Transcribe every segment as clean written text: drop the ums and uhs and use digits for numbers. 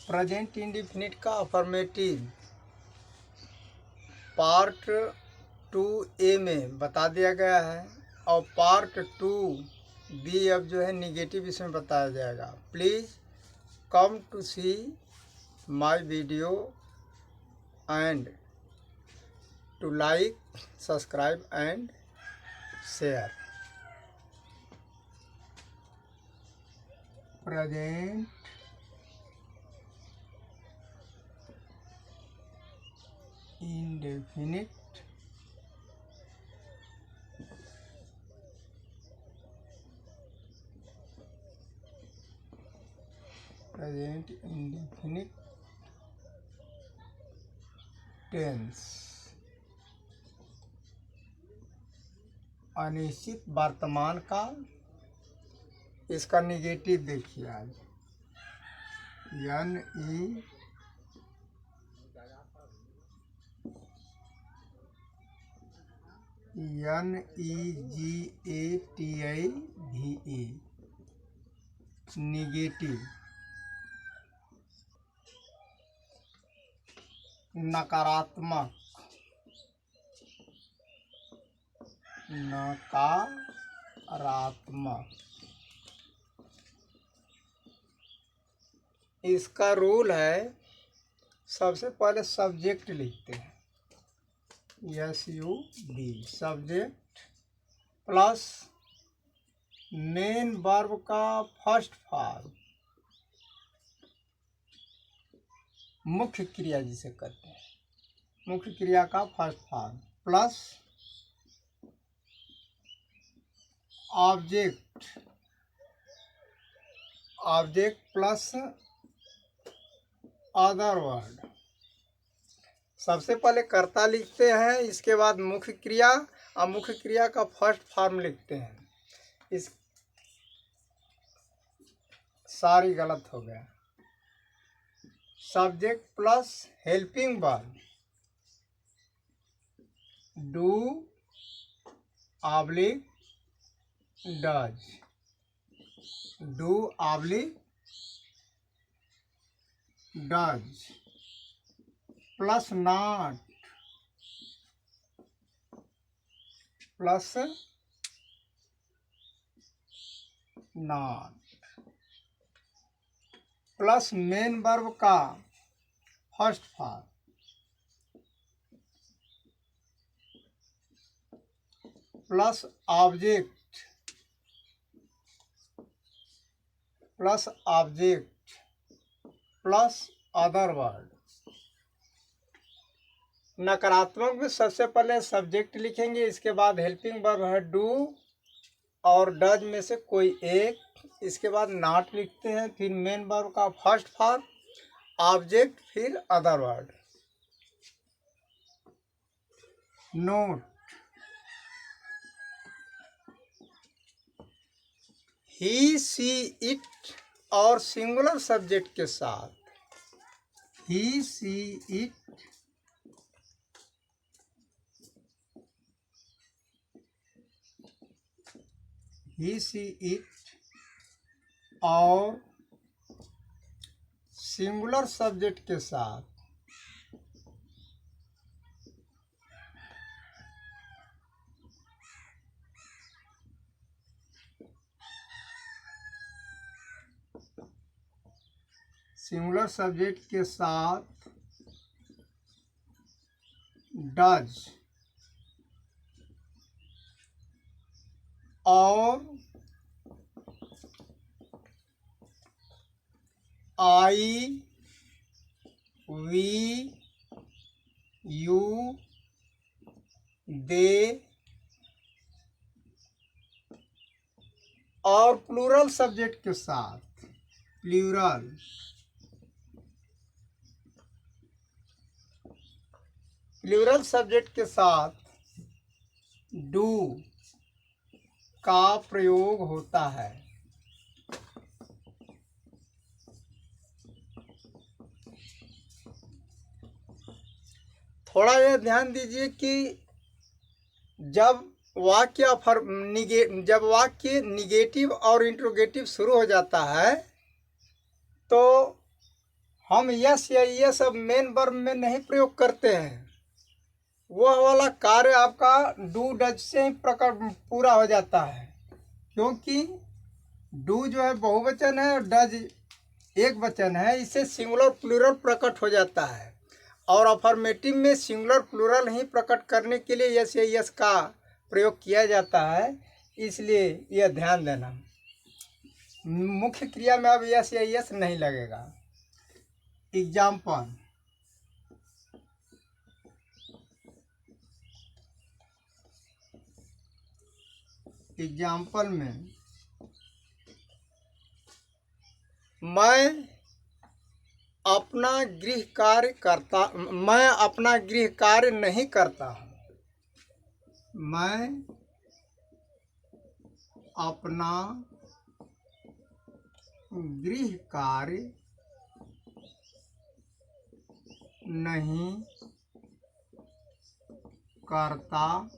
Present indefinite का affirmative part 2A में बता दिया गया है और पार्ट 2B अब जो है निगेटिव इसमें बताया जाएगा। Please come to see my video and to like, subscribe and share. Present indefinite present indefinite tense अनिश्चित वर्तमान काल। इसका निगेटिव देखिए आज NEGATIVE निगेटिव, नकारात्मक, नकारात्मक। इसका रूल है सबसे पहले सब्जेक्ट लिखते हैं SUB subject plus main verb का फर्स्ट फॉर्म, मुख्य क्रिया जिसे कहते हैं, मुख्य क्रिया का first form plus object, object plus other word. सबसे पहले कर्ता लिखते हैं, इसके बाद मुख्य क्रिया और मुख्य क्रिया का फर्स्ट फॉर्म लिखते हैं। इस सारी गलत हो गया। Subject plus helping verb do oblique does, do oblique does plus not, plus not plus main verb का first form plus object, plus object plus other word. नकारात्मक में सबसे पहले सब्जेक्ट लिखेंगे, इसके बाद हेल्पिंग वर्ब है डू और डज में से कोई एक, इसके बाद नॉट लिखते हैं, फिर मेन वर्ब का फर्स्ट फॉर्म, ऑब्जेक्ट, फिर other word. Note, he she it और सिंगुलर सब्जेक्ट के साथ, he she it he she it और सिंगुलर सब्जेक्ट के साथ सिंगुलर सब्जेक्ट के साथ डज और आई, वी, यू, दे और प्लूरल सब्जेक्ट के साथ, प्लूरल, प्लूरल सब्जेक्ट के साथ डू का प्रयोग होता है। थोड़ा यह ध्यान दीजिए कि जब वाक्य निगेटिव और इंट्रोगेटिव शुरू हो जाता है तो हम यस या ये सब मेन वर्ब में नहीं प्रयोग करते हैं। वह वाला कार्य आपका डू डज से ही प्रकट पूरा हो जाता है, क्योंकि डू जो है बहुवचन है और डज एक वचन है, इससे सिंगुलर प्लूरल प्रकट हो जाता है। और अफर्मेटिव में सिंगुलर प्लूरल ही प्रकट करने के लिए यस या यस का प्रयोग किया जाता है, इसलिए यह ध्यान देना। मुख्य क्रिया में अब यस या यस नहीं लगेगा। एग्जाम्पल, एग्जाम्पल में मैं अपना गृह कार्य नहीं करता हूँ। मैं अपना गृह कार्य नहीं करता हूँ।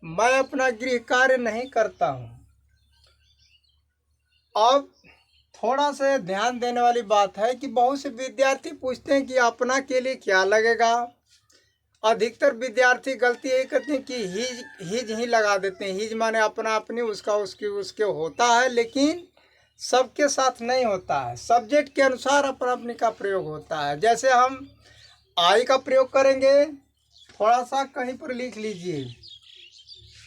मैं अपना गृह कार्य नहीं करता हूँ। अब थोड़ा सा ध्यान देने वाली बात है कि बहुत से विद्यार्थी पूछते हैं कि अपना के लिए क्या लगेगा। अधिकतर विद्यार्थी गलती यही करते हैं कि हिज ही लगा देते हैं। हिज माने अपना अपनी, उसका उसकी उसके होता है, लेकिन सबके साथ नहीं होता है। सब्जेक्ट के अनुसार अपना अपनी का प्रयोग होता है। जैसे हम आई का प्रयोग करेंगे, थोड़ा सा कहीं पर लिख लीजिए,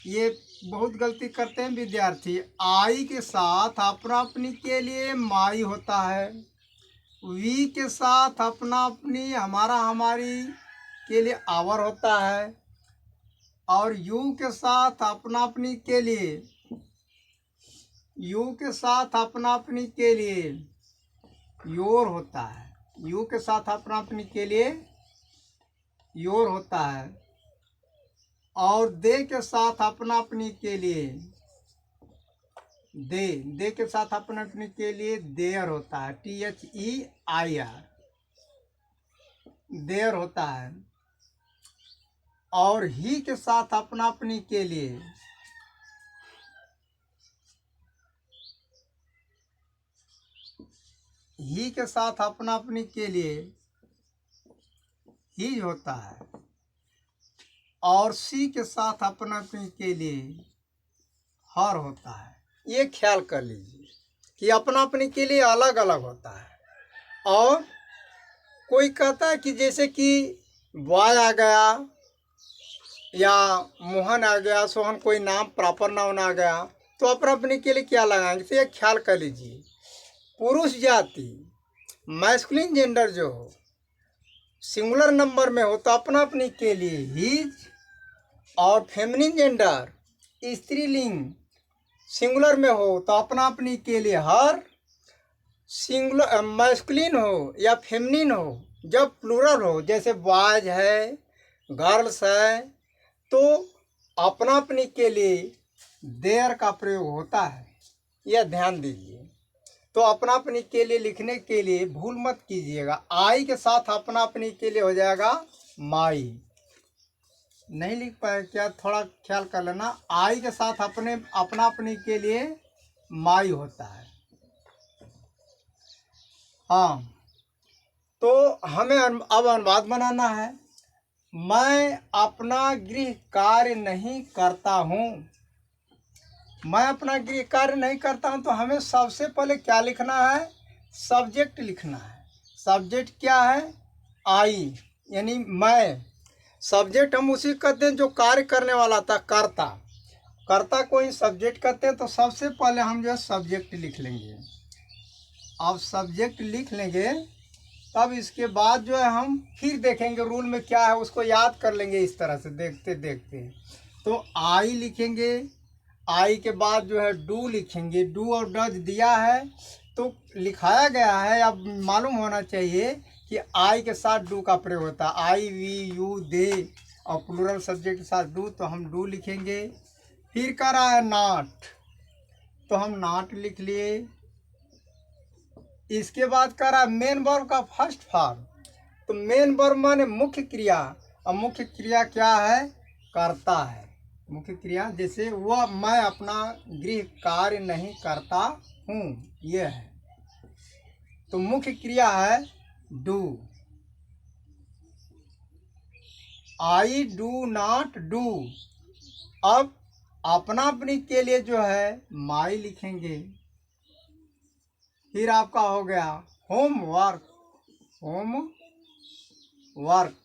ये बहुत गलती करते हैं विद्यार्थी। आई के साथ अपना अपनी के लिए माई होता है। वी के साथ अपना अपनी हमारा हमारी के लिए आवर होता है। और यू के साथ अपना अपनी के लिए योर होता है। यू के साथ अपना अपनी के लिए योर होता है। और दे के साथ अपना अपनी के लिए दे के साथ अपना अपनी के लिए देयर होता है। THEIR, देयर होता है। और ही के साथ अपना अपनी के लिए ही होता है। और सी के साथ अपना अपनी के लिए हर होता है। ये ख्याल कर लीजिए कि अपना अपनी के लिए अलग अलग होता है। और कोई कहता है कि जैसे कि बॉय आ गया या मोहन आ गया, सोहन कोई नाम प्रॉपर नाउन आ गया, तो अपना अपनी के लिए क्या लगाएंगे। तो ये ख्याल कर लीजिए, पुरुष जाति मैस्कुलिन जेंडर जो हो सिंगुलर नंबर में हो तो अपना अपनी के लिए हिज, और फेमिनिन जेंडर स्त्रीलिंग सिंगुलर में हो तो अपना अपनी के लिए हर। सिंगुलर मैस्कुलिन हो या फेमिनिन हो, जब प्लूरल हो जैसे बॉयज है, गर्ल्स है, तो अपना अपनी के लिए देयर का प्रयोग होता है। यह ध्यान दीजिए। तो अपना अपनी के लिए लिखने के लिए भूल मत कीजिएगा, आई के साथ अपना अपनी के लिए हो जाएगा माई। नहीं लिख पाए क्या, थोड़ा ख्याल कर लेना। आई के साथ अपना अपनी के लिए माई होता है। हाँ, तो हमें अब अनुवाद बनाना है। मैं अपना गृह कार्य नहीं करता हूँ। मैं अपना गृह कार्य नहीं करता हूँ, तो हमें सबसे पहले क्या लिखना है, सब्जेक्ट लिखना है। सब्जेक्ट क्या है, आई, यानी मैं। सब्जेक्ट हम उसी कहते हैं जो कार्य करने वाला था, कर्ता को ही सब्जेक्ट कहते हैं। तो सबसे पहले हम जो है सब्जेक्ट लिख लेंगे। अब सब्जेक्ट लिख लेंगे, तब इसके बाद जो है हम फिर देखेंगे रूल में क्या है, उसको याद कर लेंगे इस तरह से देखते देखते। तो आई लिखेंगे, आई के बाद जो है डू लिखेंगे। डू और डज दिया है तो लिखाया गया है, अब मालूम होना चाहिए कि आई के साथ डू का प्रयोग होता है। आई, वी, यू, दे, और प्लूरल सब्जेक्ट के साथ डू, तो हम डू लिखेंगे। फिर कह रहा है नॉट, तो हम नॉट लिख लिए। इसके बाद कह रहा है मेन वर्ब का फर्स्ट फॉर्म, तो मेन वर्ब माने मुख्य क्रिया, और मुख्य क्रिया क्या है, करता है। मुख्य क्रिया जैसे वह मैं अपना गृह कार्य नहीं करता हूँ, यह है। तो मुख्य क्रिया है do. I do not do. अब अपना अपनी के लिए जो है माई लिखेंगे। फिर आपका हो गया homework. Homework,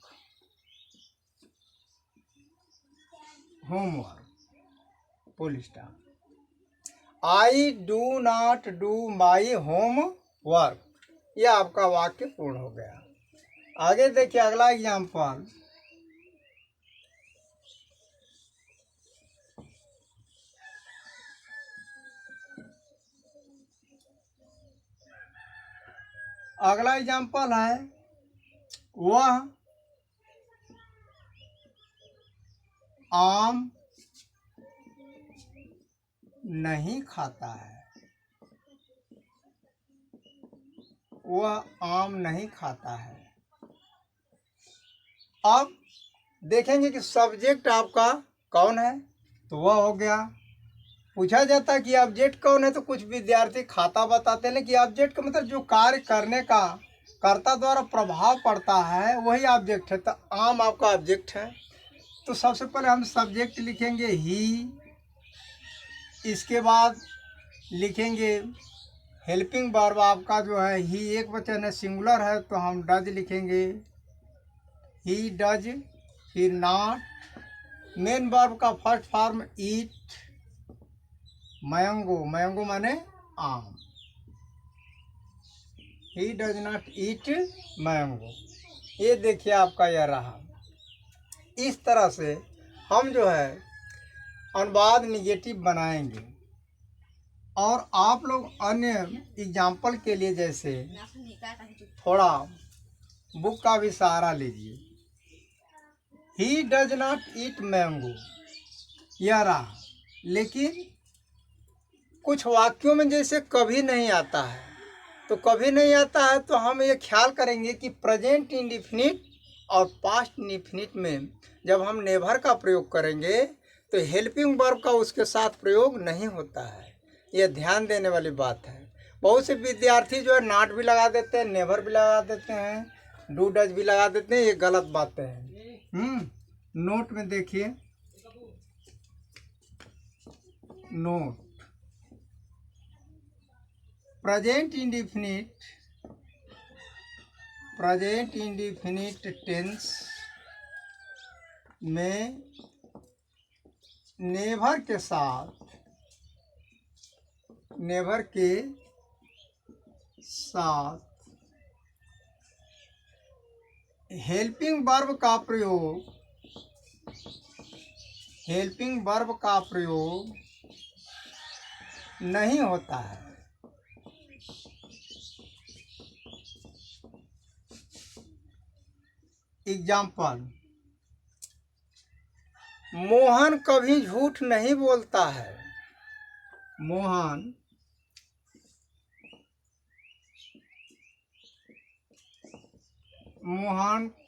homework, full stop. I do not do my homework. यह आपका वाक्य पूर्ण हो गया। आगे देखिए अगला एग्जाम्पल। अगला एग्जाम्पल है वह आम नहीं खाता है। वह आम नहीं खाता है। अब देखेंगे कि सब्जेक्ट आपका कौन है, तो वह हो गया। पूछा जाता है कि ऑब्जेक्ट कौन है, तो कुछ विद्यार्थी खाता बताते हैं कि ऑब्जेक्ट का मतलब जो कार्य करने का कर्ता द्वारा प्रभाव पड़ता है वही ऑब्जेक्ट है। तो आम आपका ऑब्जेक्ट है। तो सबसे पहले हम सब्जेक्ट लिखेंगे ही। इसके बाद लिखेंगे हेल्पिंग वर्ब आपका जो है ही एक वचन है, सिंगुलर है, तो हम डज लिखेंगे, ही डज। फिर नॉट। मेन वर्ब का फर्स्ट फॉर्म ईट, मैंगो, मैंगो माने आम, he does not eat mango. ये देखिए आपका यह रहा। इस तरह से हम जो है अनुवाद निगेटिव बनाएंगे। और आप लोग अन्य एग्जाम्पल के लिए जैसे थोड़ा बुक का भी सहारा लीजिए। He does not eat mango, यह रहा। लेकिन कुछ वाक्यों में जैसे कभी नहीं आता है, तो कभी नहीं आता है तो हम ये ख्याल करेंगे कि प्रेजेंट इंडेफिनिट और पास्ट इंडेफिनिट में जब हम नेवर का प्रयोग करेंगे तो हेल्पिंग वर्ब का उसके साथ प्रयोग नहीं होता है। ये ध्यान देने वाली बात है। बहुत से विद्यार्थी जो है नॉट भी लगा देते हैं, नेवर भी लगा देते हैं, डू डज भी लगा देते हैं। ये गलत बातें हैं। नोट में देखिए, नोट प्रेजेंट इंडेफिनिट टेंस में नेवर के साथ हेल्पिंग वर्ब का प्रयोग नहीं होता है। एग्जाम्पल, मोहन कभी झूठ नहीं बोलता है। मोहन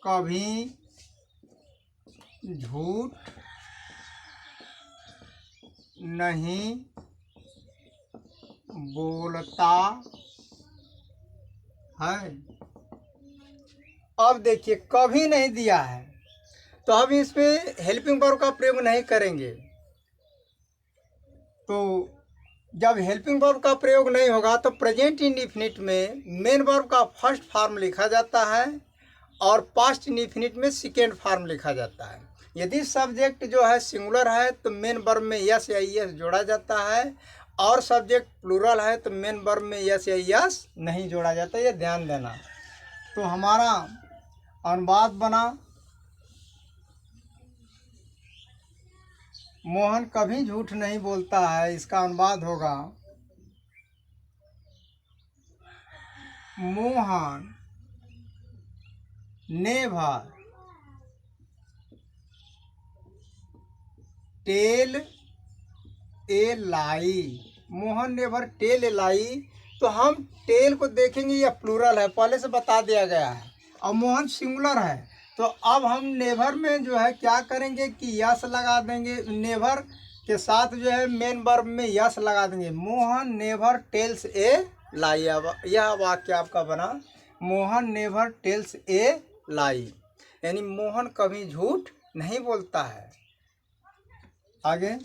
कभी झूठ नहीं बोलता है। अब देखिए कभी नहीं दिया है तो हम इसमें हेल्पिंग वर्ब का प्रयोग नहीं करेंगे। तो जब हेल्पिंग वर्ब का प्रयोग नहीं होगा तो प्रेजेंट इंडेफिनिट में मेन वर्ब का फर्स्ट फॉर्म लिखा जाता है और पास्ट इंडेफिनिट में सेकेंड फॉर्म लिखा जाता है। यदि सब्जेक्ट जो है सिंगुलर है तो मेन वर्ब में यस या यस जोड़ा जाता है, और सब्जेक्ट प्लूरल है तो मेन वर्ब में यस या यस नहीं जोड़ा जाता। ये ध्यान देना। तो हमारा अनुवाद बना, मोहन कभी झूठ नहीं बोलता है। इसका अनुवाद होगा Mohan never tell a lie. Mohan never tell a lie. तो हम टेल को देखेंगे, यह प्लूरल है, पहले से बता दिया गया है, और मोहन सिंगुलर है तो अब हम नेवर में जो है क्या करेंगे कि यस लगा देंगे, नेवर के साथ जो है मेन वर्ब में यस लगा देंगे। मोहन नेवर टेल्स ए लाई। यह वाक्य आपका बना, मोहन नेवर टेल्स ए लाई, यानी मोहन कभी झूठ नहीं बोलता है। आगे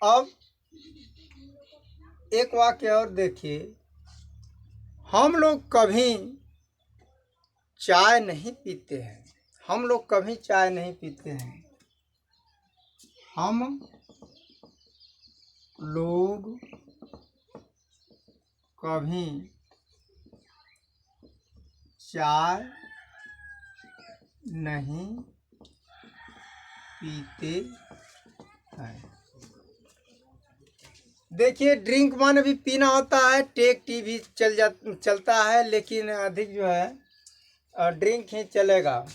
अब एक वाक्य और देखिए, हम लोग कभी चाय नहीं पीते हैं। हम लोग कभी चाय नहीं पीते हैं। हम लोग कभी चाय नहीं पीते हैं। देखिए, ड्रिंक माने भी पीना होता है, टेक टी भी चलता है, लेकिन अधिक जो है ड्रिंक ही चलेगा।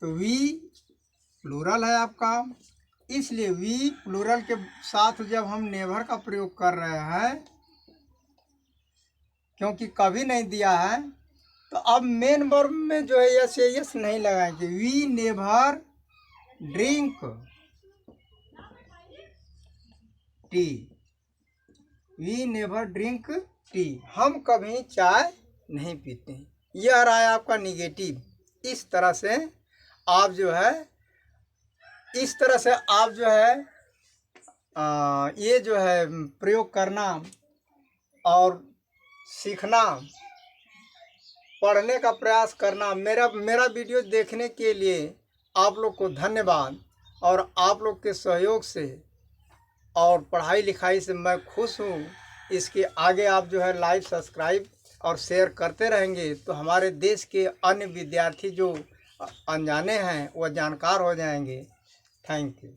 तो वी प्लूरल है आपका, इसलिए वी प्लूरल के साथ जब हम नेवर का प्रयोग कर रहे हैं, क्योंकि कभी नहीं दिया है, तो अब मेन वर्ब में जो है यस यस नहीं लगाएंगे। We never drink tea, we never drink tea, हम कभी चाय नहीं पीते। यह रहा है आपका निगेटिव। इस तरह से आप जो है ये जो है प्रयोग करना और सीखना, पढ़ने का प्रयास करना। मेरा वीडियो देखने के लिए आप लोग को धन्यवाद। और आप लोग के सहयोग से और पढ़ाई लिखाई से मैं खुश हूँ। इसके आगे आप जो है लाइक, सब्सक्राइब और शेयर करते रहेंगे तो हमारे देश के अन्य विद्यार्थी जो अनजाने हैं वह जानकार हो जाएंगे। Thank you.